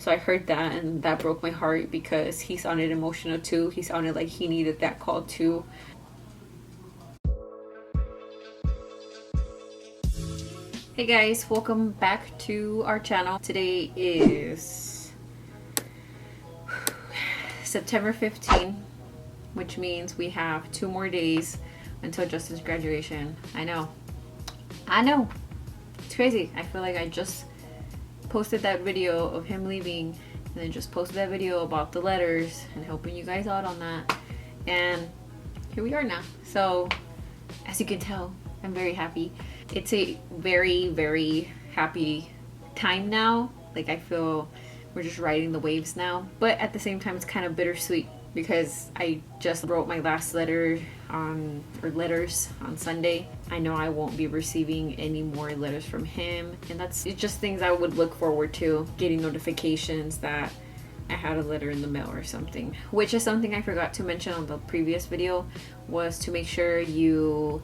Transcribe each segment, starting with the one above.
So I heard that and that broke my heart because he sounded emotional too. He sounded like he needed that call too. Hey guys, welcome back to our channel. Today is September 15th, which means we have 2 more days until Justin's graduation. I know. It's crazy. I feel like I just posted that video of him leaving and then just posted that video about the letters and helping you guys out on that. And here we are now. So as you can tell, I'm very happy. It's a very, very happy time now. Like I feel we're just riding the waves now. But at the same time, it's kind of bittersweet because I just wrote my last letters on Sunday. I know I won't be receiving any more letters from him, and it's just things I would look forward to, getting notifications that I had a letter in the mail or something. Which is something I forgot to mention on the previous video, was to make sure you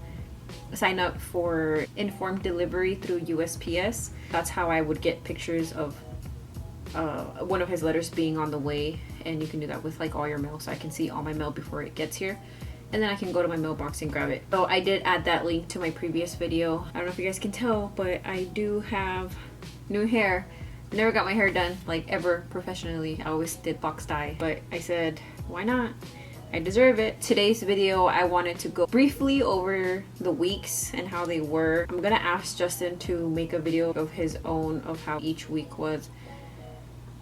sign up for informed delivery through USPS. That's how I would get pictures of one of his letters being on the way, and you can do that with like all your mail, so I can see all my mail before it gets here, and then I can go to my mailbox and grab it. So I did add that link to my previous video. I don't know if you guys can tell, but I do have new hair. I never got my hair done like ever professionally. I always did box dye, but I said why not? I deserve it. Today's video, I wanted to go briefly over the weeks and how they were. I'm gonna ask Justin to make a video of his own of how each week was.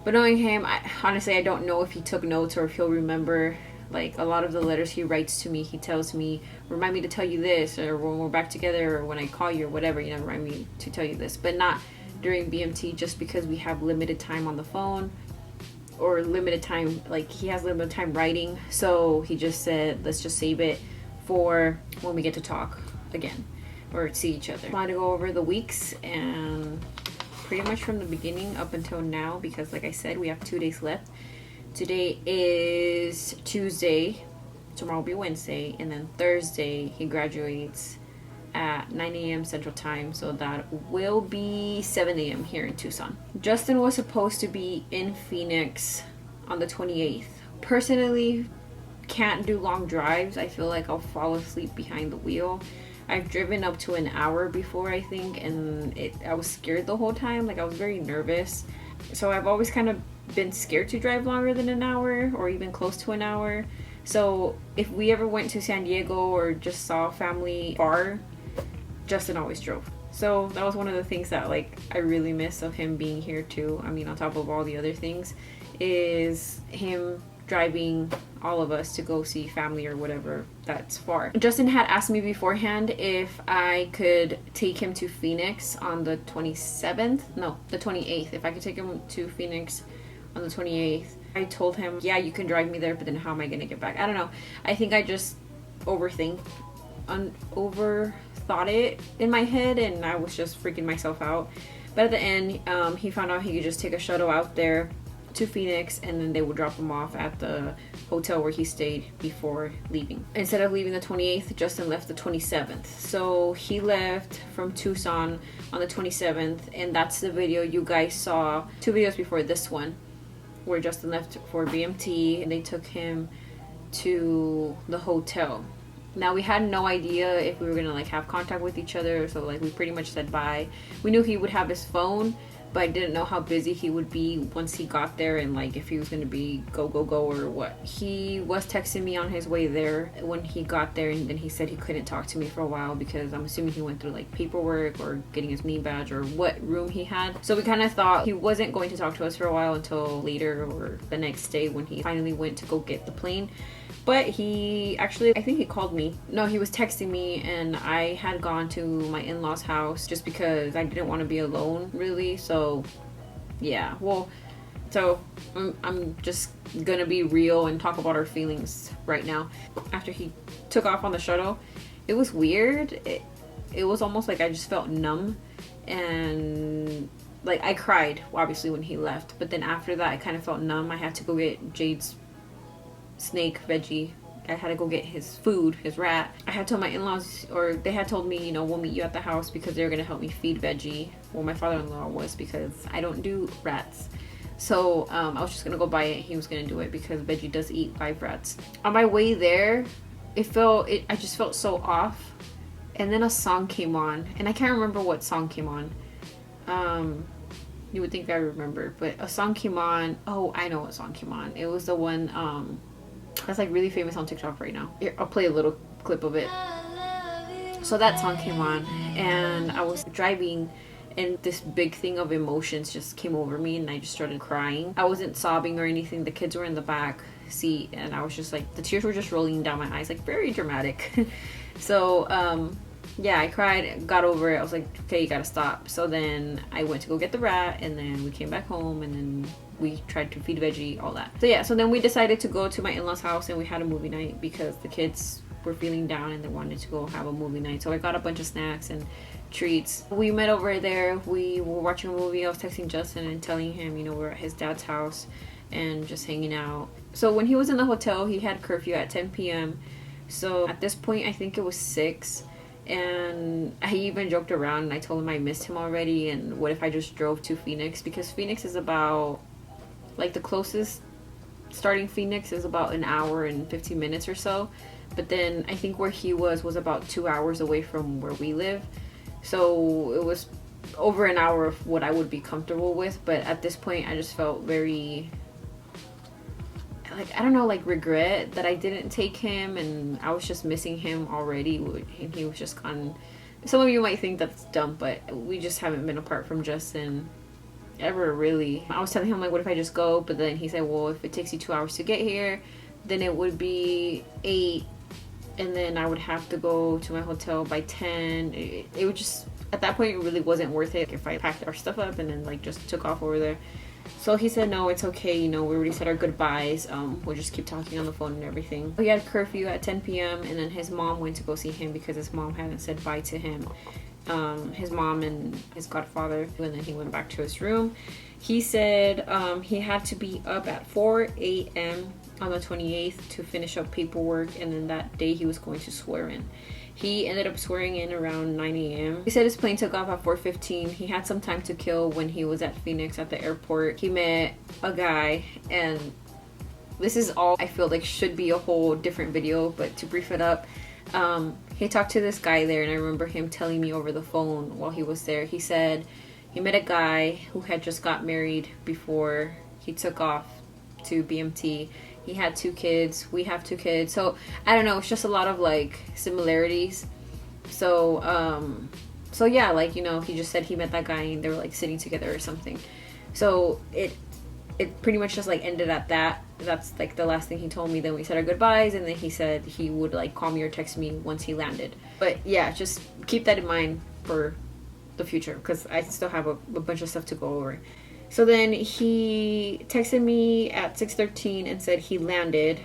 But knowing him, honestly, I don't know if he took notes or if he'll remember. Like a lot of the letters he writes to me, he tells me, remind me to tell you this, or when we're back together, or when I call you or whatever, you know, remind me to tell you this. But not during BMT, just because we have limited time on the phone, or limited time, like he has limited time writing. So he just said, let's just save it for when we get to talk again or see each other. I wanted to go over the weeks and pretty much from the beginning up until now, because like I said, we have 2 days left. Today is Tuesday, tomorrow will be Wednesday, and then Thursday he graduates at 9 a.m. Central Time, so that will be 7 a.m. here in Tucson. Justin was supposed to be in Phoenix on the 28th. Personally, can't do long drives. I feel like I'll fall asleep behind the wheel. I've driven up to an hour before, I think, and I was scared the whole time. Like I was very nervous. So I've always kind of been scared to drive longer than an hour or even close to an hour. So if we ever went to San Diego or just saw family far, Justin always drove. So that was one of the things that like I really miss of him being here too. I mean, on top of all the other things, is him driving all of us to go see family or whatever that's far. Justin had asked me beforehand if I could take him to Phoenix on the 27th. No, the 28th. If I could take him to Phoenix on the 28th. I told him, yeah, you can drive me there, but then how am I gonna get back? I don't know. I think I just overthought it in my head, and I was just freaking myself out. But at the end, he found out he could just take a shuttle out there to Phoenix, and then they would drop him off at the hotel where he stayed before leaving. Instead of leaving the 28th, Justin left the 27th. So he left from Tucson on the 27th, and that's the video you guys saw 2 videos before this one, where Justin left for BMT and they took him to the hotel. Now we had no idea if we were gonna like have contact with each other, so like we pretty much said bye. We knew he would have his phone, but I didn't know how busy he would be once he got there, and like if he was gonna be go or what. He was texting me on his way there when he got there, and then he said he couldn't talk to me for a while because I'm assuming he went through like paperwork or getting his knee badge or what room he had. So we kind of thought he wasn't going to talk to us for a while until later or the next day when he finally went to go get the plane. But he actually, I think he called me. No, he was texting me, and I had gone to my in-laws' house just because I didn't want to be alone, really. So, yeah. Well, so I'm just gonna be real and talk about our feelings right now. After he took off on the shuttle, it was weird. It was almost like I just felt numb, and like I cried, obviously, when he left. But then after that, I kind of felt numb. I had to go get Jade's snake veggie. I had to go get his food, his rat. I had told my in-laws, or they had told me, you know, we'll meet you at the house because they were gonna help me feed veggie. Well, my father-in-law was, because I don't do rats. So I was just gonna go buy it. He was gonna do it because Veggie does eat live rats. On my way there, I just felt so off. And then a song came on, and I can't remember what song came on. You would think I remember, but a song came on. Oh, I know what song came on. It was the one that's like really famous on TikTok right now. Here, I'll play a little clip of it. So that song came on, and I was driving, and this big thing of emotions just came over me, and I just started crying. I wasn't sobbing or anything. The kids were in the back seat, and I was just like, the tears were just rolling down my eyes, like very dramatic. So yeah, I cried, got over it. I was like, okay, you gotta stop. So then I went to go get the rat, and then we came back home, and then we tried to feed Veggie, all that. So yeah, so then we decided to go to my in-laws house, and we had a movie night because the kids were feeling down and they wanted to go have a movie night. So I got a bunch of snacks and treats. We met over there. We were watching a movie. I was texting Justin and telling him, you know, we're at his dad's house and just hanging out. So when he was in the hotel, he had curfew at 10 p.m. So at this point, I think it was 6. And I even joked around and I told him I missed him already, and what if I just drove to Phoenix, because Phoenix is about, like, the closest starting Phoenix is about an hour and 15 minutes or so. But then I think where he was about 2 hours away from where we live. So it was over an hour of what I would be comfortable with. But at this point, I just felt very, like, I don't know, like regret that I didn't take him, and I was just missing him already, and he was just gone. Some of you might think that's dumb, but we just haven't been apart from Justin ever, really. I was telling him, like, what if I just go? But then he said, well, if it takes you 2 hours to get here, then it would be 8, and then I would have to go to my hotel by 10. It would just, at that point, it really wasn't worth it if I packed our stuff up and then, like, just took off over there. So he said, no, it's okay, you know, we already said our goodbyes, we'll just keep talking on the phone and everything. He had curfew at 10 p.m. and then his mom went to go see him because his mom hadn't said bye to him. His mom and his godfather, and then he went back to his room. He said he had to be up at 4 a.m. on the 28th to finish up paperwork, and then that day he was going to swear in. He ended up swearing in around 9 a.m. He said his plane took off at 4:15. He had some time to kill when he was at Phoenix at the airport. He met a guy, and this is all I feel like should be a whole different video, but to brief it up, he talked to this guy there, and I remember him telling me over the phone while he was there. He said he met a guy who had just got married before he took off to BMT. He had 2 kids. We have 2 kids. So I don't know. It's just a lot of like similarities. So so yeah, like, you know, he just said he met that guy and they were like sitting together or something. So it pretty much just like ended at that. That's like the last thing he told me. Then we said our goodbyes, and then he said he would like call me or text me once he landed. But yeah, just keep that in mind for the future, because I still have a bunch of stuff to go over. So then he texted me at 6:13 and said he landed.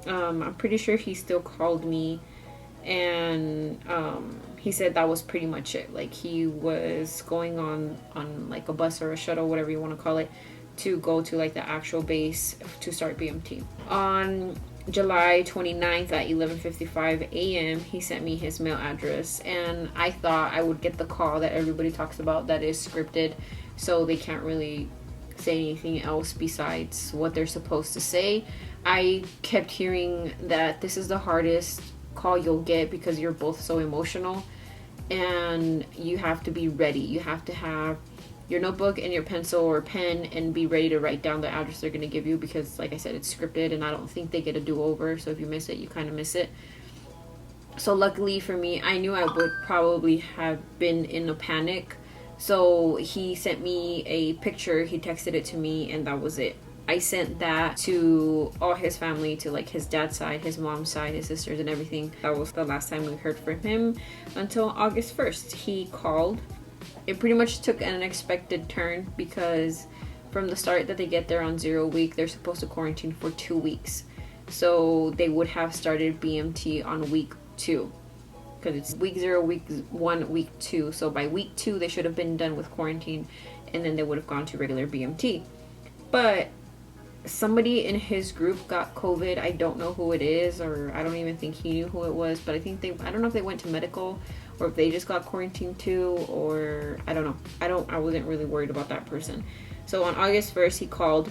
I'm pretty sure he still called me, and he said that was pretty much it. Like, he was going on like a bus or a shuttle, whatever you want to call it, to go to like the actual base to start BMT. On July 29th at 11:55 a.m. he sent me his mail address, and I thought I would get the call that everybody talks about that is scripted, so they can't really say anything else besides what they're supposed to say. I kept hearing that this is the hardest call you'll get because you're both so emotional, and you have to be ready. You have to have your notebook and your pencil or pen and be ready to write down the address they're going to give you, because like I said, it's scripted and I don't think they get a do-over. So if you miss it, you kind of miss it. So luckily for me, I knew I would probably have been in a panic. So he sent me a picture, he texted it to me, and that was it. I sent that to all his family, to like his dad's side, his mom's side, his sisters and everything. That was the last time we heard from him until August 1st. He called. It pretty much took an unexpected turn, because from the start that they get there on 0 week, they're supposed to quarantine for 2 weeks. So they would have started BMT on week 2, because it's week 0, week 1, week 2. So by week 2, they should have been done with quarantine, and then they would have gone to regular BMT. But somebody in his group got COVID. I don't know who it is, or I don't even think he knew who it was, but I think I don't know if they went to medical or if they just got quarantined too, or I don't know. I wasn't really worried about that person. So on August 1st, he called,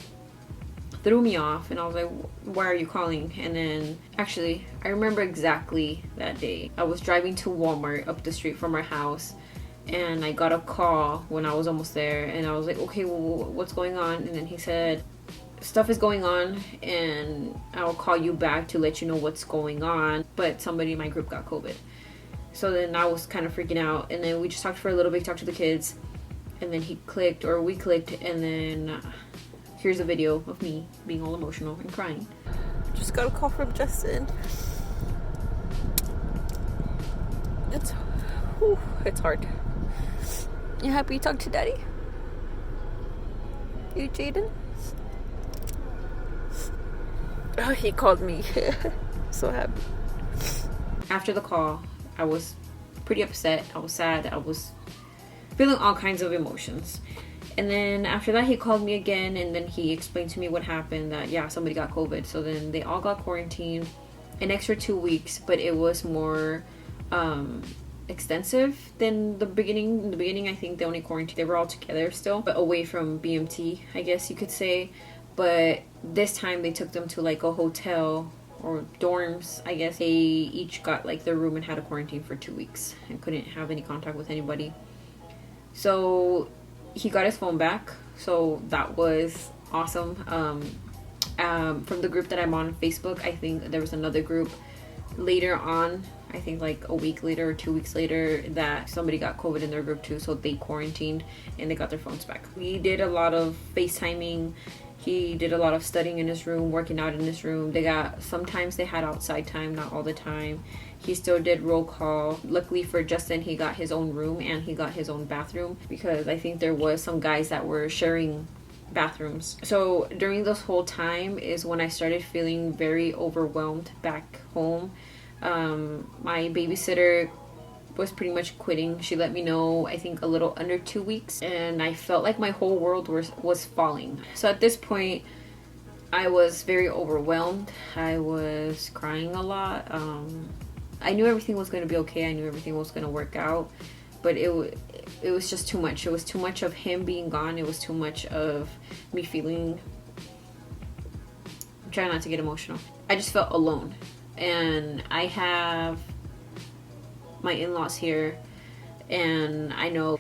threw me off, and I was like, why are you calling? And then, actually, I remember exactly that day. I was driving to Walmart up the street from our house, and I got a call when I was almost there, and I was like, okay, well, what's going on? And then he said, stuff is going on, and I'll call you back to let you know what's going on, but somebody in my group got COVID. So then I was kind of freaking out, and then we just talked for a little bit, talked to the kids, and then he clicked, or we clicked, and then here's a video of me being all emotional and crying. Just got a call from Justin. It's hard. You happy you talked to Daddy? You, Jaden? Oh, he called me. So happy. After the call, I was pretty upset. I was sad. I was feeling all kinds of emotions. And then after that, he called me again, and then he explained to me what happened, that yeah, somebody got COVID. So then they all got quarantined an extra 2 weeks, but it was more extensive than the beginning. In the beginning, I think they only quarantined, they were all together still, but away from BMT, I guess you could say. But this time they took them to like a hotel or dorms, I guess. They each got like their room and had to quarantine for 2 weeks and couldn't have any contact with anybody. So he got his phone back, so that was awesome. From the group that I'm on Facebook, I think there was another group later on, I think like a week later or 2 weeks later, that somebody got COVID in their group too, so they quarantined and they got their phones back. We did a lot of FaceTiming. He did a lot of studying in his room, working out in his room. Sometimes they had outside time, not all the time. He still did roll call. Luckily for Justin, he got his own room and he got his own bathroom, because I think there was some guys that were sharing bathrooms. So during this whole time is when I started feeling very overwhelmed back home. My babysitter was pretty much quitting. She let me know, I think, a little under 2 weeks, and I felt like my whole world was falling. So at this point, I was very overwhelmed. I was crying a lot. I knew everything was going to be okay. I knew everything was going to work out, but it was just too much. It was too much of him being gone. It was too much of me feeling, I'm trying not to get emotional. I just felt alone. And I have my in-laws here, and I know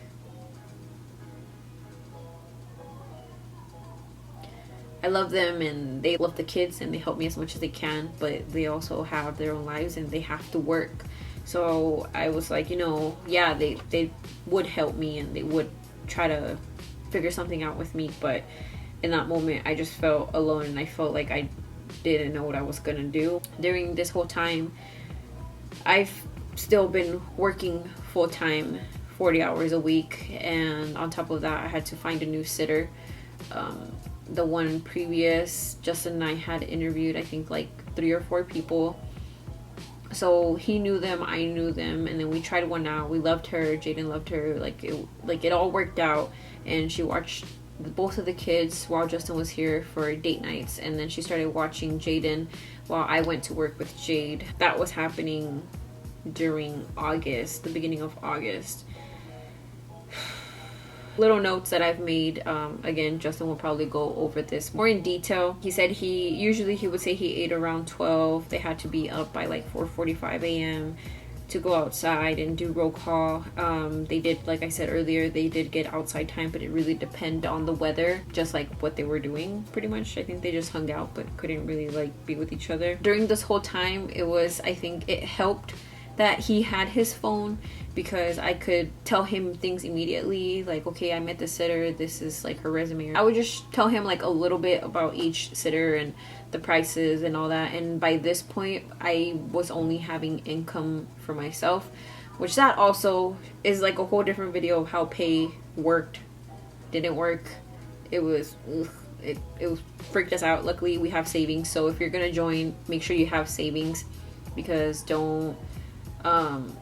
I love them and they love the kids and they help me as much as they can, but they also have their own lives and they have to work. So I was like, yeah, they would help me and they would try to figure something out with me, but in that moment I just felt alone and I felt like I didn't know what I was gonna do. During this whole time, I've still been working full-time, 40 hours a week, and on top of that I had to find a new sitter. The one previous, Justin and I had interviewed, I think, like 3 or 4 people. So he knew them, I knew them, and then we tried one out. We loved her, Jaden loved her, it all worked out. And she watched both of the kids while Justin was here for date nights, and then she started watching Jaden while I went to work with Jade. That was happening during August, the beginning of August. Little notes that I've made. Again, Justin will probably go over this more in detail. He said he would say he ate around 12. They had to be up by like 4:45 a.m. to go outside and do roll call. They did, like I said earlier, they did get outside time, but it really depended on the weather, just like what they were doing pretty much. I think they just hung out but couldn't really like be with each other. During this whole time, I think it helped that he had his phone, because I could tell him things immediately, like, okay, I met the sitter, this is like her resume. I would just tell him like a little bit about each sitter and the prices and all that. And by this point, I was only having income for myself, which that also is like a whole different video of how pay worked, didn't work. It was it freaked us out. Luckily we have savings, so if you're gonna join, make sure you have savings, because don't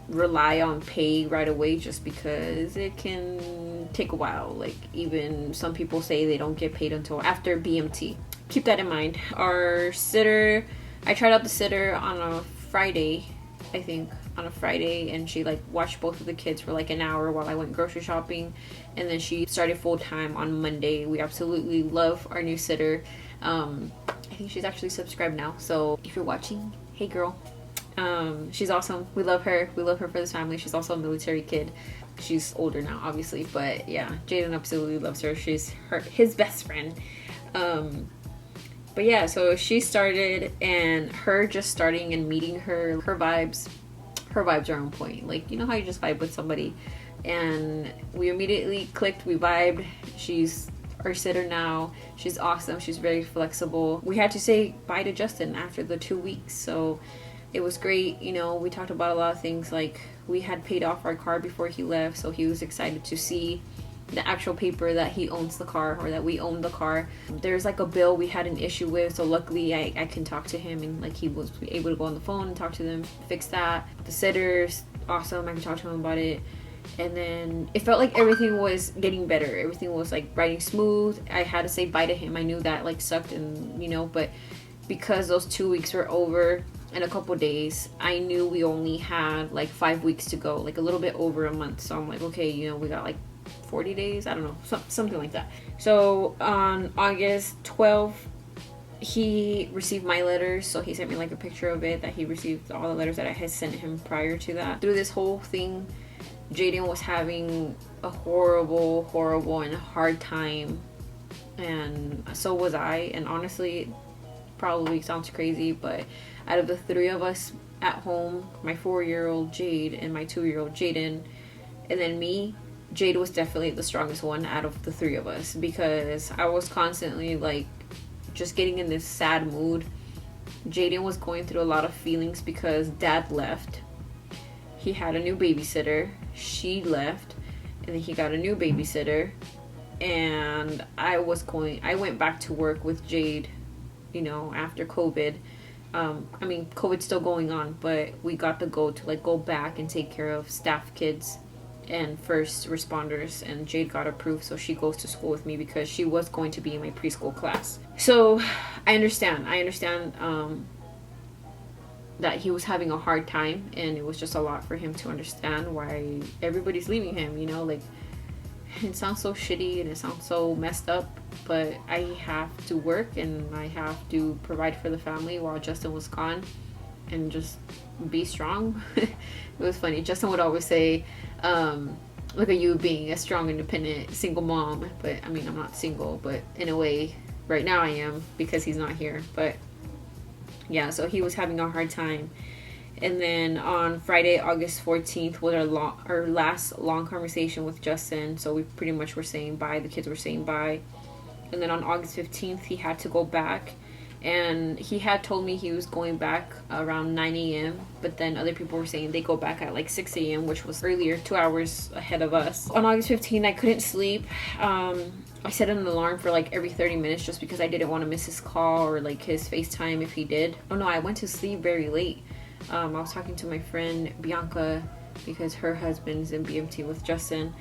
rely on pay right away, just because it can take a while. Like, even some people say they don't get paid until after BMT. Keep that in mind. Our sitter, I tried out the sitter on a Friday, and she like watched both of the kids for like an hour while I went grocery shopping, and then she started full-time on Monday. We absolutely love our new sitter. I think she's actually subscribed now, so if you're watching, hey girl. She's awesome. We love her for this family. She's also a military kid. She's older now, obviously, but yeah, Jaden absolutely loves her. She's his best friend. But yeah, so she started, and her just starting and meeting her vibes are on point. Like, you know how you just vibe with somebody, and we immediately clicked. We vibed. She's our sitter now. She's awesome. She's very flexible. We had to say bye to Justin after the 2 weeks, so it was great. You know, we talked about a lot of things. Like, we had paid off our car before he left, so he was excited to see the actual paper that he owns the car, or that we own the car. There's like a bill we had an issue with, so luckily I can talk to him, and like he was able to go on the phone and talk to them, fix that. The sitters, awesome. I can talk to him about it. And then it felt like everything was getting better. Everything was like riding smooth. I had to say bye to him. I knew that like sucked, and you know, but because those 2 weeks were over in a couple days, I knew we only had like 5 weeks to go, like a little bit over a month. So I'm like, okay, you know, we got like 40 days, I don't know, something like that. So on August 12th, he received my letters. So he sent me like a picture of it, that he received all the letters that I had sent him prior to that. Through this whole thing, Jaden was having a horrible and hard time, and so was I. And honestly, probably sounds crazy, but out of the 3 of us at home, my 4-year-old Jade and my 2-year-old Jaden, and then me, Jade was definitely the strongest one out of the 3 of us, because I was constantly like just getting in this sad mood. Jaden was going through a lot of feelings because dad left. He had a new babysitter. She left, and then he got a new babysitter. And I went back to work with Jade, you know, after COVID. I mean, COVID's still going on, but we got to go back and take care of staff kids and first responders, and Jade got approved, so she goes to school with me because she was going to be in my preschool class. So I understand that he was having a hard time, and it was just a lot for him to understand why everybody's leaving him, you know. Like, it sounds so shitty and it sounds so messed up, but I have to work and I have to provide for the family while Justin was gone, and just be strong. It was funny. Justin would always say, look at you being a strong, independent, single mom. But I mean, I'm not single, but in a way, right now I am, because he's not here. But yeah, so he was having a hard time. And then on Friday, August 14th, was our last long conversation with Justin. So we pretty much were saying bye. The kids were saying bye. And then on August 15th, he had to go back. And he had told me he was going back around 9 a.m. But then other people were saying they go back at like 6 a.m., which was earlier, 2 hours ahead of us. On August 15th, I couldn't sleep. I set an alarm for like every 30 minutes just because I didn't want to miss his call or like his FaceTime if he did. Oh no, I went to sleep very late. I was talking to my friend Bianca because her husband's in BMT with Justin.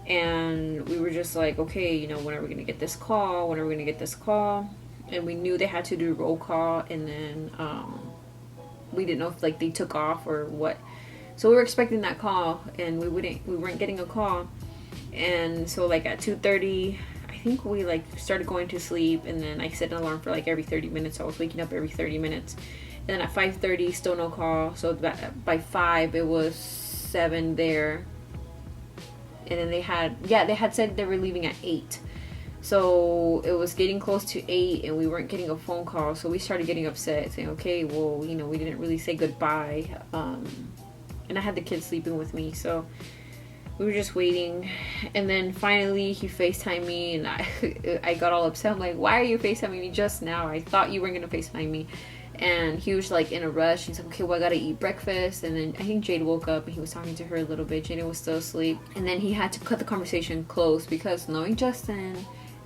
And we were just like, okay, you know, when are we going to get this call? When are we going to get this call? And we knew they had to do roll call, and then we didn't know if like they took off or what. So we were expecting that call, and we weren't getting a call. And so like at 2:30, I think we like started going to sleep, and then I set an alarm for like every 30 minutes. So I was waking up every 30 minutes. And then at 5:30, still no call. So by 5, it was 7 there. And then they had said they were leaving at 8. So it was getting close to 8 and we weren't getting a phone call. So we started getting upset, saying, okay, well, you know, we didn't really say goodbye. And I had the kids sleeping with me. So we were just waiting. And then finally he FaceTimed me, and I got all upset. I'm like, why are you FaceTiming me just now? I thought you weren't going to FaceTime me. And he was like in a rush. He's like, okay, well, I gotta eat breakfast. And then I think Jade woke up and he was talking to her a little bit. Jaden was still asleep. And then he had to cut the conversation close because knowing Justin,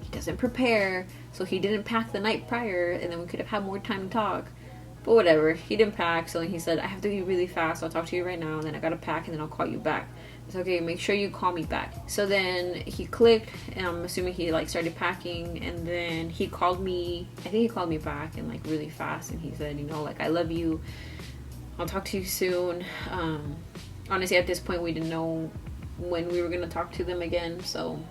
he doesn't prepare. So he didn't pack the night prior, and then we could have had more time to talk. But whatever, he didn't pack. So he said, I have to be really fast. I'll talk to you right now. And then I gotta pack, and then I'll call you back. It's okay, make sure you call me back. So then he clicked, and I'm assuming he like started packing, and then he called me. I think he called me back and like really fast, and he said, you know, like, I love you, I'll talk to you soon. Honestly, at this point we didn't know when we were gonna talk to them again. So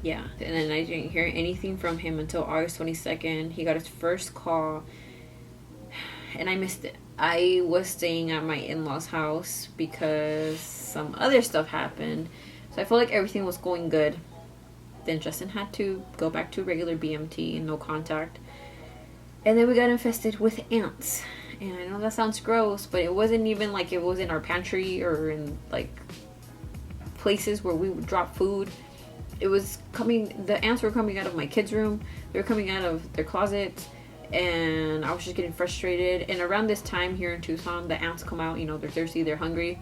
yeah, and then I didn't hear anything from him until August 22nd. He got his first call, and I missed it. I was staying at my in-laws' house because some other stuff happened, so I felt like everything was going good. Then Justin had to go back to regular BMT, no contact. And then we got infested with ants. And I know that sounds gross, but it wasn't even like it was in our pantry or in like places where we would drop food. It was coming, the ants were coming out of my kids' room. They were coming out of their closets. And I was just getting frustrated. And around this time here in Tucson, the ants come out, you know, they're thirsty, they're hungry.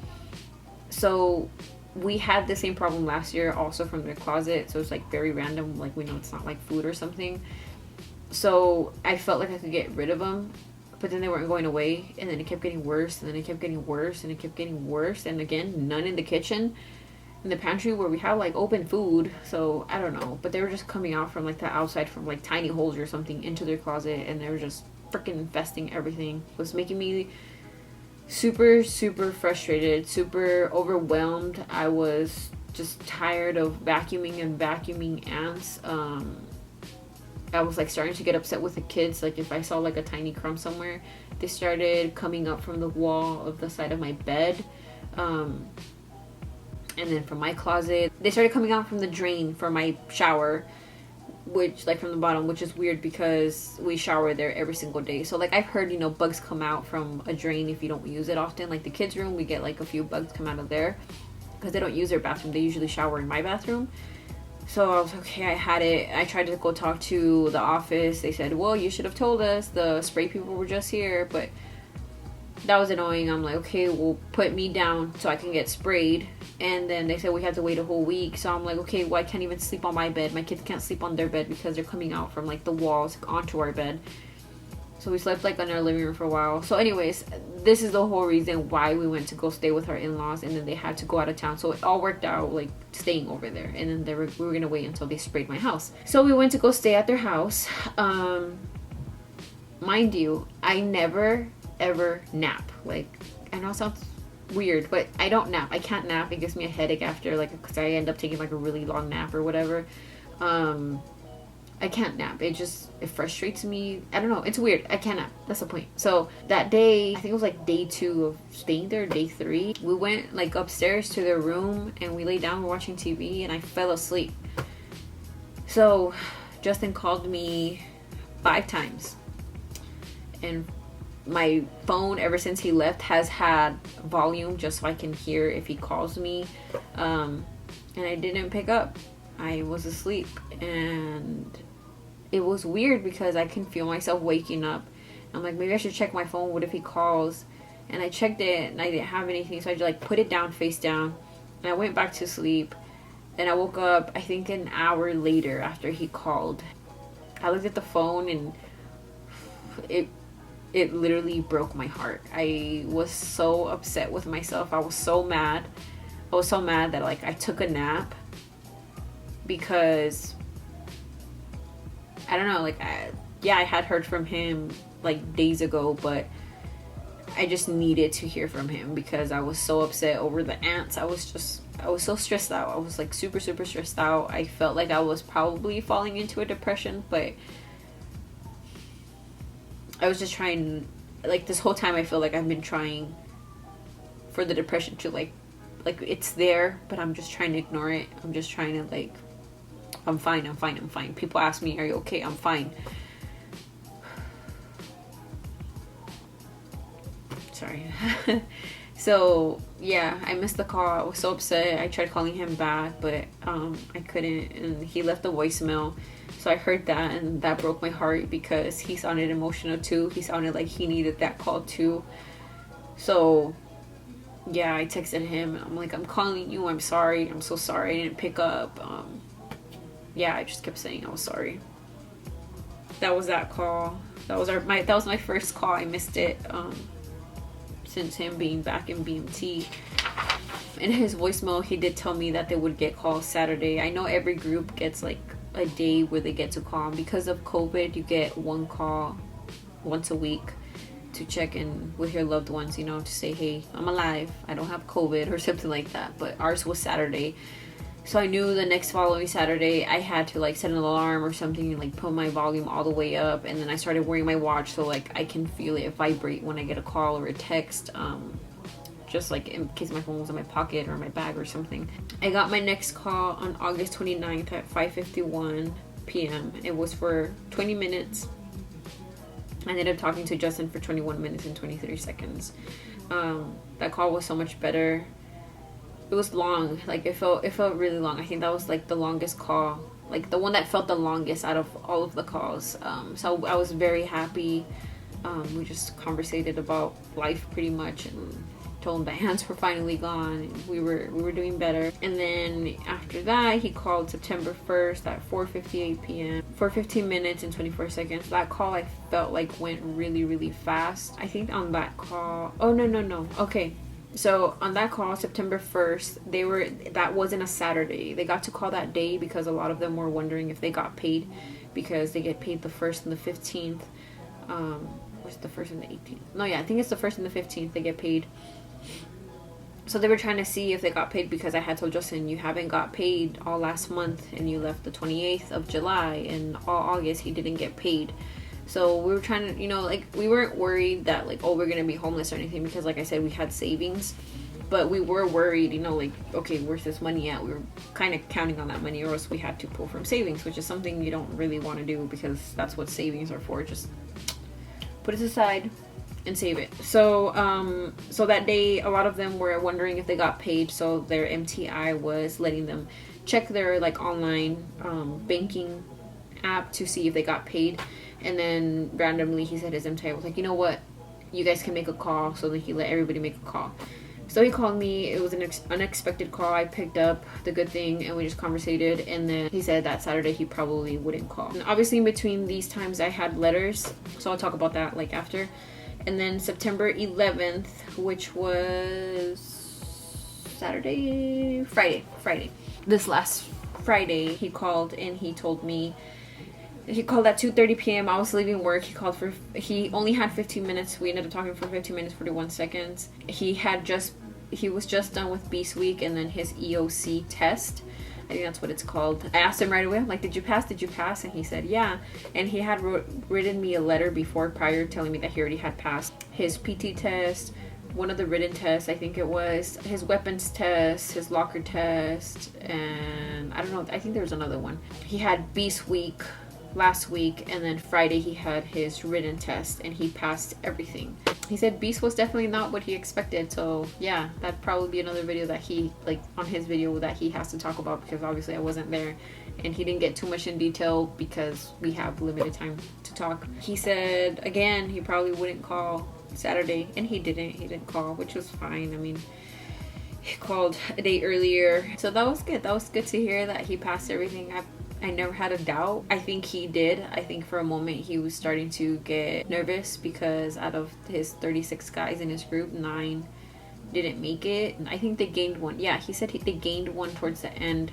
So we had the same problem last year also from their closet. So it's like very random, like we know it's not like food or something. So I felt like I could get rid of them, but then they weren't going away. And then it kept getting worse, and then it kept getting worse, and it kept getting worse. And again, none in the kitchen, in the pantry where we have like open food. So I don't know, but they were just coming out from like the outside from like tiny holes or something into their closet, and they were just freaking infesting everything. It was making me super frustrated, super overwhelmed. I was just tired of vacuuming and vacuuming ants. I was like starting to get upset with the kids. Like if I saw like a tiny crumb somewhere, they started coming up from the wall of the side of my bed, and then from my closet. They started coming out from the drain for my shower, which like from the bottom, which is weird because we shower there every single day. So like I've heard, you know, bugs come out from a drain if you don't use it often. Like the kids' room, we get like a few bugs come out of there because they don't use their bathroom. They usually shower in my bathroom. So I was like, okay, I had it. I tried to go talk to the office. They said, well, you should have told us. The spray people were just here. But that was annoying. I'm like, okay, well, put me down so I can get sprayed. And then they said we had to wait a whole week. So I'm like, okay, well, I can't even sleep on my bed. My kids can't sleep on their bed because they're coming out from like the walls onto our bed. So we slept like in our living room for a while. So anyways, this is the whole reason why we went to go stay with our in-laws, and then they had to go out of town. So it all worked out, like staying over there. And then we were gonna wait until they sprayed my house. So we went to go stay at their house. Mind you, I never ever nap. Like, I know it sounds weird, but I don't nap. I can't nap. It gives me a headache after, like, because I end up taking like a really long nap or whatever. I can't nap. It frustrates me. I don't know. It's weird. I can't nap. That's the point. So that day, I think it was like day 2 of staying there, day 3. We went like upstairs to their room and we lay down, we're watching TV, and I fell asleep. So Justin called me 5 times. And my phone, ever since he left, has had volume just so I can hear if he calls me. And I didn't pick up. I was asleep, and it was weird because I can feel myself waking up. I'm like, maybe I should check my phone. What if he calls? And I checked it and I didn't have anything, so I just like put it down face down, and I went back to sleep. And I woke up, I think an hour later after he called. I looked at the phone and it literally broke my heart. I was so upset with myself. I was so mad. I was so mad that like I took a nap, because I don't know, like I had heard from him like days ago, but I just needed to hear from him because I was so upset over the ants. I was so stressed out. I was like super stressed out. I felt like I was probably falling into a depression, but I was just trying, like this whole time I feel like I've been trying for the depression to like it's there, but I'm just trying to ignore it. I'm just trying to like, I'm fine. People ask me, are you okay? I'm fine. Sorry. So yeah, I missed the call. I was so upset. I tried calling him back, but I couldn't, and he left a voicemail. So I heard that, and that broke my heart because he sounded emotional too. He sounded like he needed that call too. So yeah, I texted him. I'm like, I'm calling you. I'm sorry. I'm so sorry I didn't pick up. Yeah, I just kept saying I was sorry. That was that call. That was my first call. I missed it since him being back in BMT. In his voicemail, he did tell me that they would get calls Saturday. I know every group gets like a day where they get to call. And because of COVID, you get one call once a week. to check in with your loved ones, you know, to say, hey, I'm alive, I don't have COVID or something like that. But ours was Saturday, so I knew the next following Saturday I had to like set an alarm or something and like put my volume all the way up. And then I started wearing my watch so like I can feel it vibrate when I get a call or a text, just like in case my phone was in my pocket or my bag or something. I got my next call on August 29th at 5:51 p.m. It was for 20 minutes. I ended up talking to Justin for 21 minutes and 23 seconds. That call was so much better. It was long, like it felt really long. I think that was like the longest call, like the one that felt the longest out of all of the calls. So I was very happy. We just conversated about life pretty much, and told him the hands were finally gone. We were doing better. And then after that, he called September 1st at 4:58 p.m. for 15 minutes and 24 seconds. That call I felt like went really, really fast. I think on that call, oh no. Okay. So on that call, September 1st, that wasn't a Saturday. They got to call that day because a lot of them were wondering if they got paid, because they get paid the 1st and the 15th. Was it the 1st and the 18th? No, yeah, I think it's the 1st and the 15th they get paid. So they were trying to see if they got paid, because I had told Justin, you haven't got paid all last month and you left the 28th of July, and all August he didn't get paid. So we were trying to, you know, like we weren't worried that like, oh, we're gonna be homeless or anything, because like I said, we had savings. But we were worried, you know, like, okay, where's this money at? We were kind of counting on that money, or else we had to pull from savings, which is something you don't really want to do, because that's what savings are for. Just put it aside and save it. So so that day a lot of them were wondering if they got paid, so their MTI was letting them check their like online banking app to see if they got paid. And then randomly he said his MTI was like, you know what, you guys can make a call. So then he let everybody make a call. So he called me. It was an unexpected call. I picked up, the good thing, and we just conversated. And then he said that Saturday he probably wouldn't call. And obviously in between these times I had letters, so I'll talk about that like after. And then September 11th, which was Friday. This last Friday, he called and he told me, he called at 2:30 p.m. I was leaving work. He only had 15 minutes. We ended up talking for 15 minutes, 41 seconds. He was just done with Beast Week and then his EOC test. I think that's what it's called. I asked him right away, I'm like, did you pass? And he said, yeah. And he had written me a letter prior telling me that he already had passed his PT test, one of the written tests, I think it was, his weapons test, his locker test, and I don't know, I think there was another one. He had Beast Week last week, and then Friday he had his written test, and he passed everything. He said Beast was definitely not what he expected, so yeah, that'd probably be another video that he, like on his video, that he has to talk about, because obviously I wasn't there and he didn't get too much in detail because we have limited time to talk. He said again he probably wouldn't call Saturday, and he didn't call, which was fine. I mean, he called a day earlier, so that was good to hear that he passed everything. I never had a doubt. I think he did. I think for a moment he was starting to get nervous, because out of his 36 guys in his group, 9 didn't make it. And I think they gained one. Yeah, he said they gained one towards the end,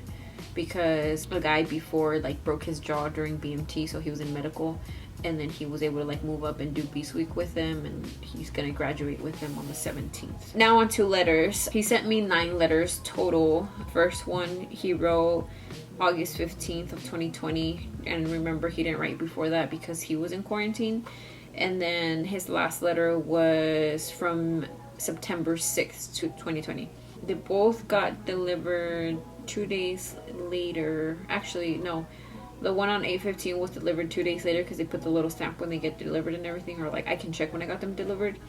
because the guy before like broke his jaw during BMT, so he was in medical, and then he was able to like move up and do Beast Week with them, and he's gonna graduate with them on the 17th. Now on to letters. He sent me 9 letters total. First one he wrote August 15th of 2020, and remember he didn't write before that because he was in quarantine. And then his last letter was from September 6th to 2020. They both got delivered 2 days later. Actually, no, the one on 8/15 was delivered 2 days later, because they put the little stamp when they get delivered and everything, or like I can check when I got them delivered.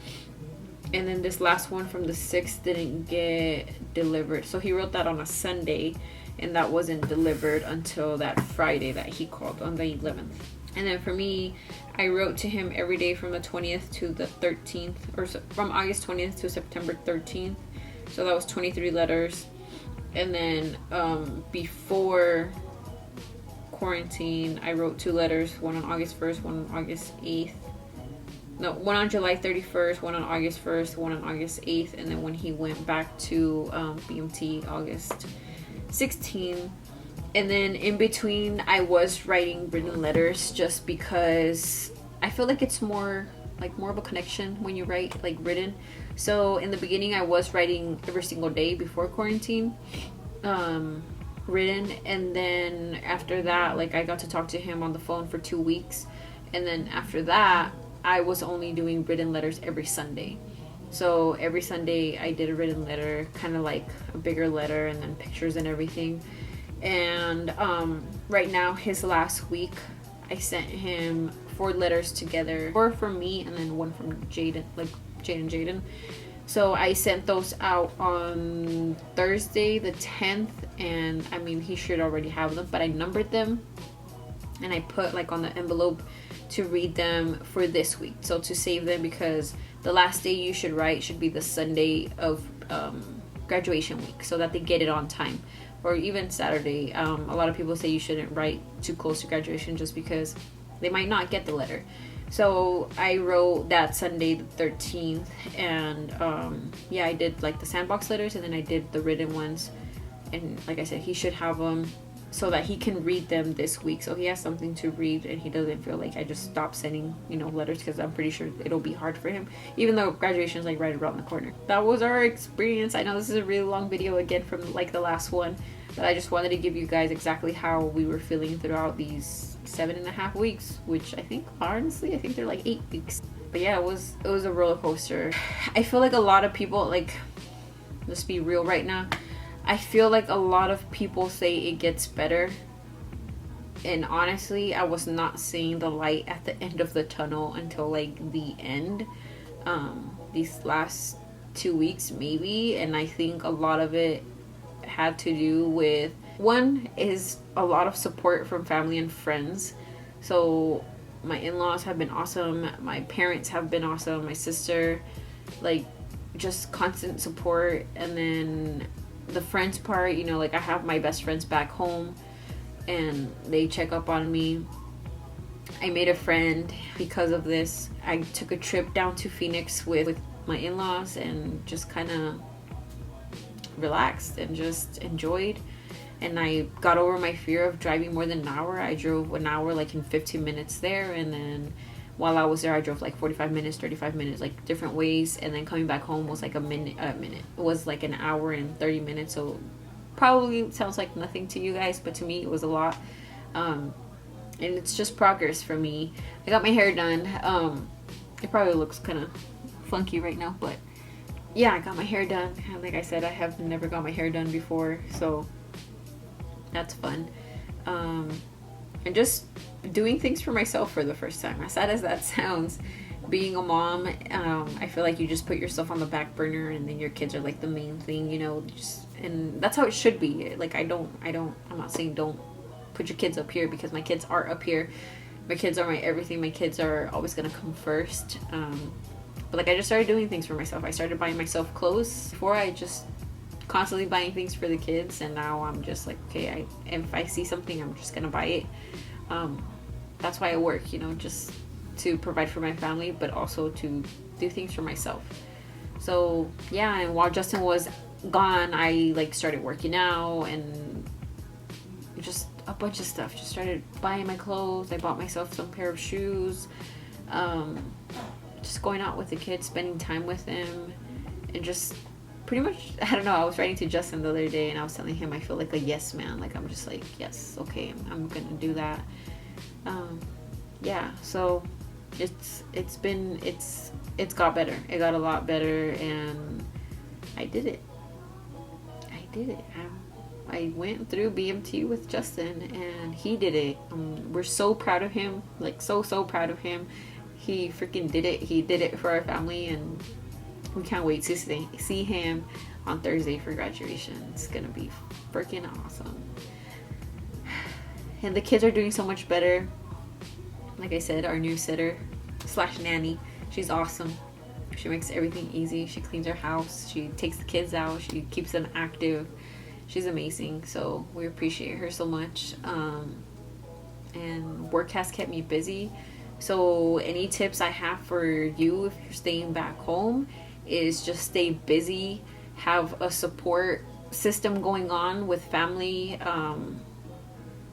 And then this last one from the 6th didn't get delivered, so he wrote that on a Sunday, and that wasn't delivered until that Friday that he called on the 11th. And then for me, I wrote to him every day from the 20th to the 13th, or from August 20th to September 13th. So that was 23 letters. And then before quarantine, I wrote 2 letters, one on August 1st, one on August 8th. No, one on July 31st, one on August 1st, one on August 8th. And then when he went back to BMT, August 16. And then in between I was writing written letters, just because I feel like it's more like more of a connection when you write like written. So in the beginning I was writing every single day before quarantine, written, and then after that, like, I got to talk to him on the phone for 2 weeks, and then after that I was only doing written letters every Sunday. So every Sunday I did a written letter, kind of like a bigger letter, and then pictures and everything. And right now, his last week, I sent him 4 letters together, 4 from me and then 1 from Jaden, like Jade and Jaden. So I sent those out on Thursday the 10th, and I mean, he should already have them, but I numbered them and I put like on the envelope to read them for this week, so to save them, because the last day you should write should be the Sunday of graduation week, so that they get it on time, or even Saturday. A lot of people say you shouldn't write too close to graduation just because they might not get the letter. So I wrote that Sunday the 13th, and yeah, I did like the sandbox letters, and then I did the written ones, and like I said, he should have them so that he can read them this week, so he has something to read and he doesn't feel like I just stopped sending, you know, letters, because I'm pretty sure it'll be hard for him, even though graduation is like right around the corner. That was our experience. I know this is a really long video again from like the last one, but I just wanted to give you guys exactly how we were feeling throughout these 7.5 weeks, which I think, honestly, I think they're like 8 weeks. But yeah, it was a roller coaster. I feel like a lot of people, like, let's be real right now, I feel like a lot of people say it gets better, and honestly, I was not seeing the light at the end of the tunnel until like the end, these last 2 weeks maybe. And I think a lot of it had to do with, one is a lot of support from family and friends. So my in-laws have been awesome, my parents have been awesome, my sister, like, just constant support. And then the friends part, you know, like, I have my best friends back home and they check up on me. I made a friend because of this. I took a trip down to Phoenix with my in-laws and just kind of relaxed and just enjoyed. And I got over my fear of driving more than an hour. I drove an hour like in 15 minutes there, and then while I was there I drove like 45 minutes, 35 minutes, like different ways, and then coming back home was like a minute. It was like an hour and 30 minutes. So probably sounds like nothing to you guys, but to me it was a lot. And it's just progress for me. I got my hair done. It probably looks kind of funky right now, but yeah, I got my hair done. And like I said, I have never got my hair done before, so that's fun. And just doing things for myself for the first time. As sad as that sounds, being a mom, I feel like you just put yourself on the back burner, and then your kids are like the main thing, you know. And that's how it should be. Like, I'm not saying don't put your kids up here, because my kids are up here. My kids are my everything. My kids are always gonna come first. But like, I just started doing things for myself. I started buying myself clothes. Before, I just constantly buying things for the kids, and now I'm just like, okay, if I see something, I'm just gonna buy it. That's why I work, you know, just to provide for my family, but also to do things for myself. So yeah, and while Justin was gone, I like started working out and just a bunch of stuff. Just started buying my clothes. I bought myself some pair of shoes. Just going out with the kids, spending time with them, and just pretty much, I don't know, I was writing to Justin the other day and I was telling him I feel like a yes man. Like, I'm just like, yes, okay, I'm gonna do that. Yeah, so it's got better. It got a lot better, and I did it. I went through BMT with Justin, and he did it. We're so proud of him, like so proud of him. He freaking did it. He did it for our family, and we can't wait to see him on Thursday for graduation. It's gonna be freaking awesome. And the kids are doing so much better. Like I said, our new sitter / nanny, she's awesome. She makes everything easy. She cleans our house. She takes the kids out. She keeps them active. She's amazing. So we appreciate her so much. And work has kept me busy. So any tips I have for you if you're staying back home is just stay busy. Have a support system going on with family.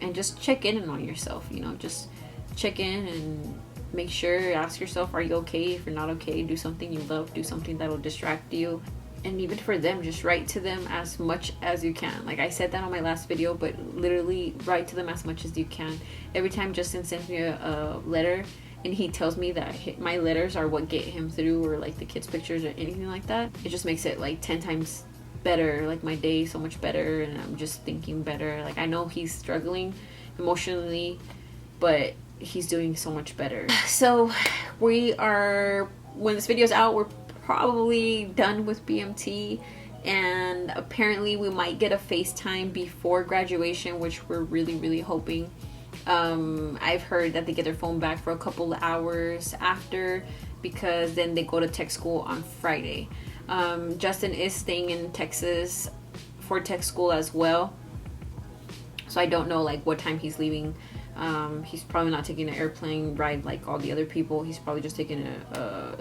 And just check in on yourself, you know, just check in and make sure, ask yourself, are you okay? If you're not okay, do something you love, do something that'll distract you. And even for them, just write to them as much as you can. Like I said that on my last video, but literally write to them as much as you can. Every time Justin sends me a letter and he tells me that my letters are what get him through, or like the kids' pictures or anything like that, it just makes it like 10 times better, like my day so much better, and I'm just thinking better. Like I know he's struggling emotionally, but he's doing so much better. So we are, when this video's out, we're probably done with BMT, and apparently we might get a FaceTime before graduation, which we're really hoping. I've heard that they get their phone back for a couple of hours after, because then they go to tech school on Friday. Justin is staying in Texas for tech school as well, so I don't know like what time he's leaving. He's probably not taking an airplane ride like all the other people. He's probably just taking a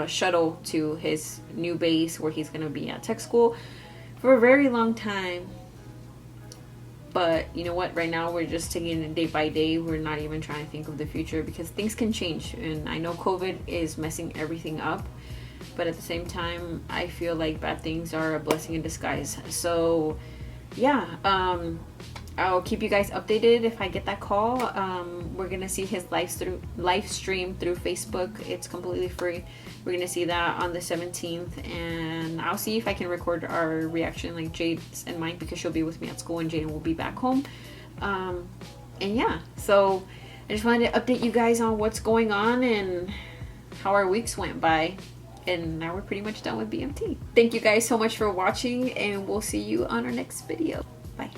shuttle to his new base where he's gonna be at tech school for a very long time. But you know what, right now we're just taking it day by day. We're not even trying to think of the future, because things can change, and I know COVID is messing everything up, but at the same time I feel like bad things are a blessing in disguise. So yeah, I'll keep you guys updated if I get that call. We're gonna see his live stream through Facebook. It's completely free. We're gonna see that on the 17th, and I'll see if I can record our reaction, like Jade's and mine, because she'll be with me at school and Jaden will be back home. And yeah, so I just wanted to update you guys on what's going on and how our weeks went by. And now we're pretty much done with BMT. Thank you guys so much for watching, and we'll see you on our next video. Bye.